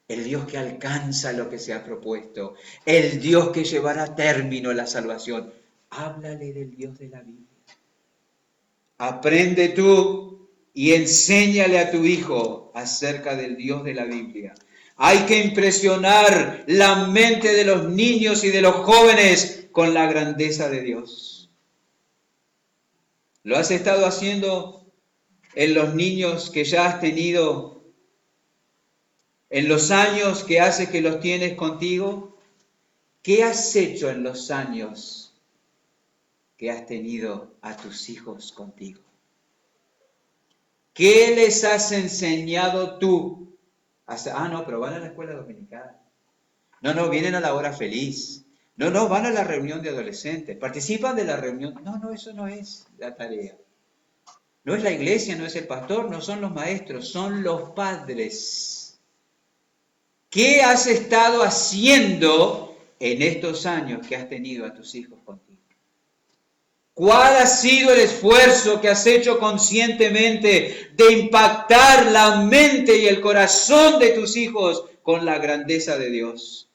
A: el Dios que alcanza lo que se ha propuesto, el Dios que llevará a término la salvación. Háblale del Dios de la Biblia. Aprende tú y enséñale a tu hijo acerca del Dios de la Biblia. Hay que impresionar la mente de los niños y de los jóvenes con la grandeza de Dios. ¿Lo has estado haciendo en los niños que ya has tenido? ¿En los años que hace que los tienes contigo? ¿Qué has hecho en los años que has tenido a tus hijos contigo? ¿Qué les has enseñado tú? No, pero van a la escuela dominical. No, vienen a la hora feliz. No, van a la reunión de adolescentes. Participan de la reunión. No, eso no es la tarea. No es la iglesia, no es el pastor, no son los maestros, son los padres. ¿Qué has estado haciendo en estos años que has tenido a tus hijos contigo? ¿Cuál ha sido el esfuerzo que has hecho conscientemente de impactar la mente y el corazón de tus hijos con la grandeza de Dios?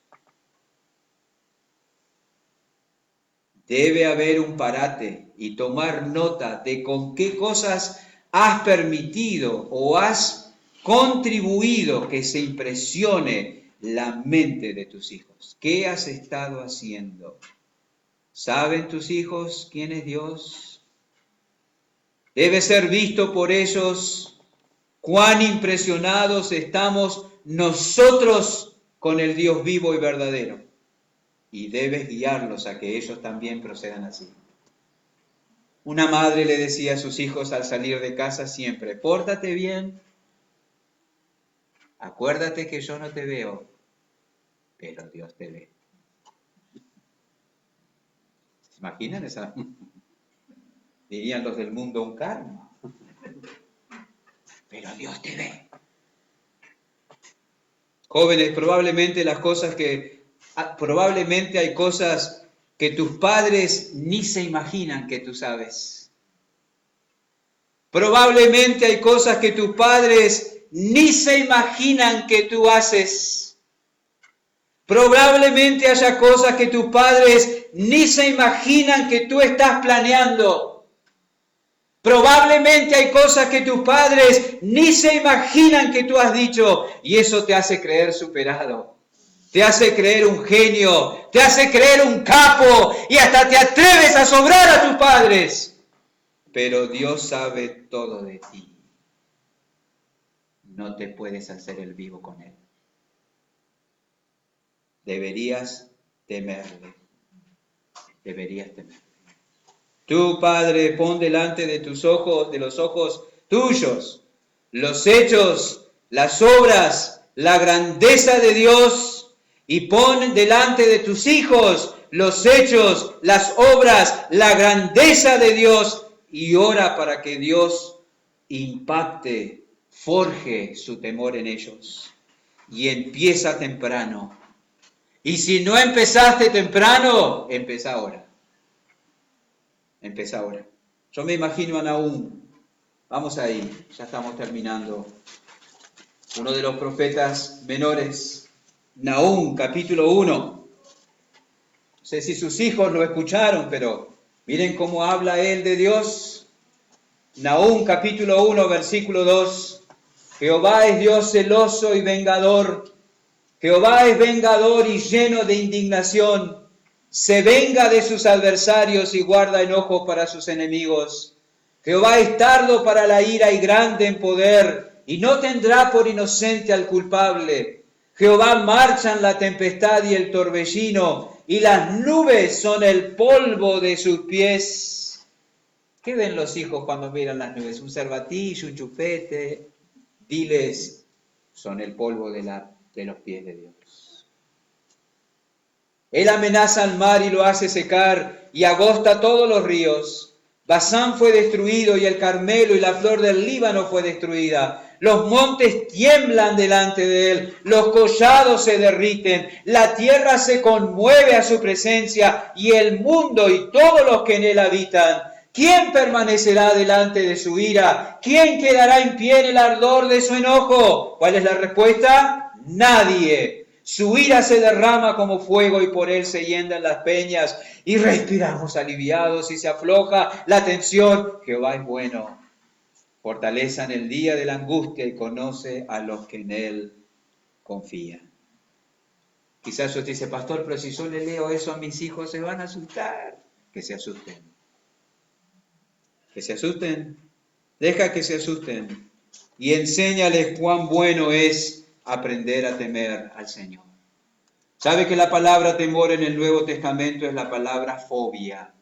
A: Debe haber un parate y tomar nota de con qué cosas has permitido o has contribuido que se impresione la mente de tus hijos? ¿Qué has estado haciendo? ¿Saben tus hijos quién es Dios? Debe ser visto por ellos cuán impresionados estamos nosotros con el Dios vivo y verdadero. Y debes guiarlos a que ellos también procedan así. Una madre le decía a sus hijos al salir de casa siempre: pórtate bien, acuérdate que yo no te veo, pero Dios te ve. ¿Se imaginan esa? Dirían los del mundo un karma. Pero Dios te ve. Jóvenes, probablemente hay cosas que tus padres ni se imaginan que tú sabes. Probablemente hay cosas que tus padres ni se imaginan que tú haces. Probablemente haya cosas que tus padres ni se imaginan que tú estás planeando. Probablemente hay cosas que tus padres ni se imaginan que tú has dicho, y eso te hace creer superado, te hace creer un genio, te hace creer un capo, y hasta te atreves a sobrar a tus padres. Pero Dios sabe todo de ti. No te puedes hacer el vivo con Él. Deberías temerle. Deberías temerle. Tú, Padre, pon delante de tus ojos, de los ojos tuyos, los hechos, las obras, la grandeza de Dios, y pon delante de tus hijos los hechos, las obras, la grandeza de Dios, y ora para que Dios impacte, forje su temor en ellos. Y empieza temprano. Y si no empezaste temprano, empieza ahora. Empieza ahora. Yo me imagino a Nahum. Vamos ahí, ya estamos terminando. Uno de los profetas menores. Nahum, capítulo 1. No sé si sus hijos lo escucharon, pero miren cómo habla él de Dios. Nahum, capítulo 1, versículo 2. Jehová es Dios celoso y vengador. Jehová es vengador y lleno de indignación. Se venga de sus adversarios y guarda enojo para sus enemigos. Jehová es tardo para la ira y grande en poder, y no tendrá por inocente al culpable. Jehová marcha en la tempestad y el torbellino, y las nubes son el polvo de sus pies. ¿Qué ven los hijos cuando miran las nubes? Un cervatillo, un chupete. Diles, son el polvo de los pies de Dios. Él amenaza al mar y lo hace secar, y agosta todos los ríos. Basán fue destruido, y el Carmelo y la flor del Líbano fue destruida. Los montes tiemblan delante de él, los collados se derriten, la tierra se conmueve a su presencia, y el mundo y todos los que en él habitan. ¿Quién permanecerá delante de su ira? ¿Quién quedará en pie en el ardor de su enojo? ¿Cuál es la respuesta? Nadie. Su ira se derrama como fuego y por él se hiendan las peñas, y respiramos aliviados y se afloja la tensión. Jehová es bueno, fortaleza en el día de la angustia y conoce a los que en él confían. Quizás usted dice, pastor, pero si yo le leo eso a mis hijos se van a asustar. Que se asusten. Que se asusten. Deja que se asusten. Y enséñales cuán bueno es aprender a temer al Señor. ¿Sabe que la palabra temor en el Nuevo Testamento es la palabra fobia?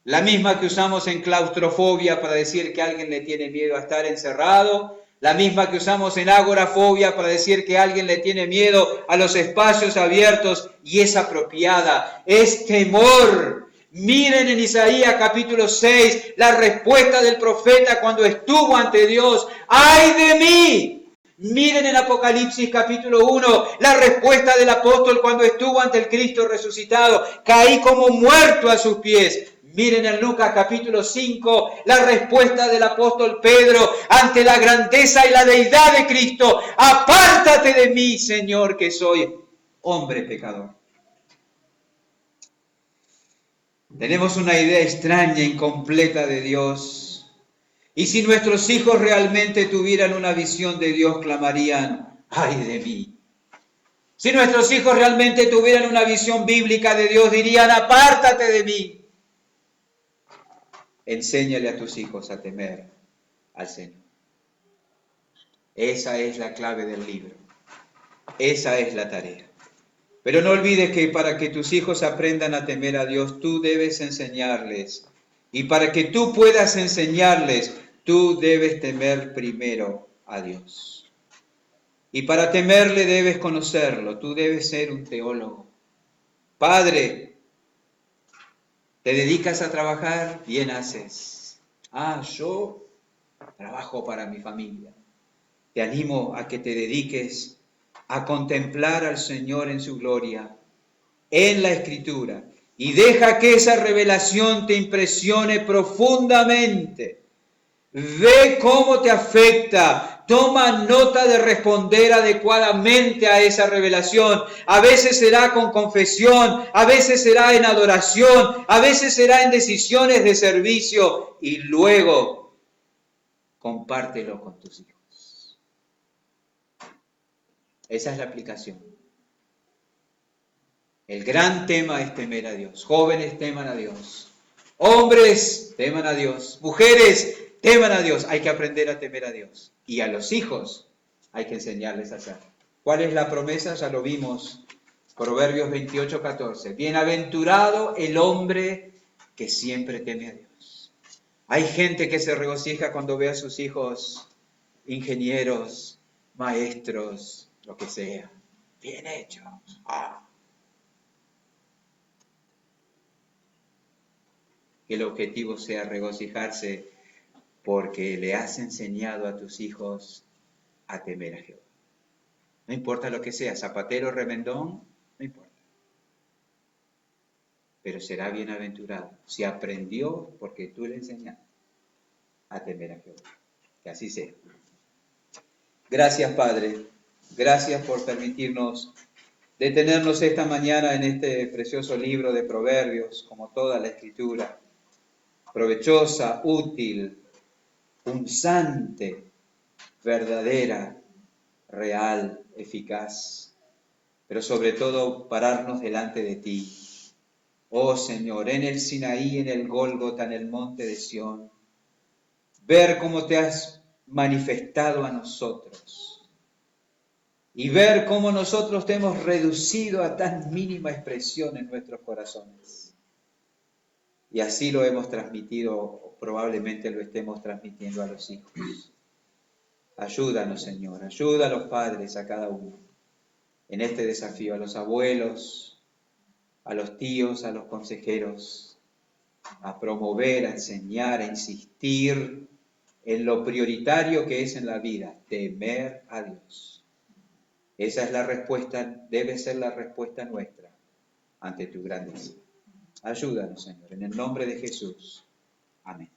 A: La misma que usamos en claustrofobia para decir que alguien le tiene miedo a estar encerrado, la misma que usamos en agorafobia para decir que alguien le tiene miedo a los espacios abiertos, y es apropiada, es temor. Miren en Isaías capítulo 6 la respuesta del profeta cuando estuvo ante Dios: ¡ay de mí! Miren en Apocalipsis capítulo 1 la respuesta del apóstol cuando estuvo ante el Cristo resucitado: caí como muerto a sus pies. Miren en Lucas capítulo 5 la respuesta del apóstol Pedro ante la grandeza y la deidad de Cristo: apártate de mí, Señor, que soy hombre pecador. Tenemos una idea extraña, incompleta de Dios. Y si nuestros hijos realmente tuvieran una visión de Dios, clamarían, ¡ay de mí! Si nuestros hijos realmente tuvieran una visión bíblica de Dios, dirían, apártate de mí. Enséñale a tus hijos a temer al Señor. Esa es la clave del libro. Esa es la tarea. Pero no olvides que para que tus hijos aprendan a temer a Dios, tú debes enseñarles. Y para que tú puedas enseñarles, tú debes temer primero a Dios. Y para temerle debes conocerlo. Tú debes ser un teólogo. Padre, ¿te dedicas a trabajar? Bien haces. Yo trabajo para mi familia. Te animo a que te dediques a contemplar al Señor en su gloria, en la Escritura, y deja que esa revelación te impresione profundamente. Ve cómo te afecta. Toma nota de responder adecuadamente a esa revelación. A veces será con confesión, a veces será en adoración, a veces será en decisiones de servicio, y luego compártelo con tus hijos. Esa es la aplicación. El gran tema es temer a Dios. Jóvenes, teman a Dios. Hombres, teman a Dios. Mujeres, teman a Dios. Hay que aprender a temer a Dios. Y a los hijos hay que enseñarles a hacer. ¿Cuál es la promesa? Ya lo vimos. Proverbios 28:14. Bienaventurado el hombre que siempre teme a Dios. Hay gente que se regocija cuando ve a sus hijos ingenieros, maestros, lo que sea. Bien hecho. Que el objetivo sea regocijarse porque le has enseñado a tus hijos a temer a Jehová. No importa lo que sea, zapatero, remendón, no importa. Pero será bienaventurado si aprendió porque tú le enseñaste a temer a Jehová. Que así sea. Gracias, Padre. Gracias por permitirnos detenernos esta mañana en este precioso libro de Proverbios, como toda la Escritura. Provechosa, útil, punzante, verdadera, real, eficaz, pero sobre todo pararnos delante de ti. Oh Señor, en el Sinaí, en el Gólgota, en el monte de Sión, ver cómo te has manifestado a nosotros y ver cómo nosotros te hemos reducido a tan mínima expresión en nuestros corazones. Y así lo hemos transmitido, o probablemente lo estemos transmitiendo a los hijos. Ayúdanos, Señor, ayuda a los padres, a cada uno, en este desafío, a los abuelos, a los tíos, a los consejeros, a promover, a enseñar, a insistir en lo prioritario que es en la vida, temer a Dios. Esa es la respuesta, debe ser la respuesta nuestra ante tu grandeza. Ayúdanos, Señor, en el nombre de Jesús. Amén.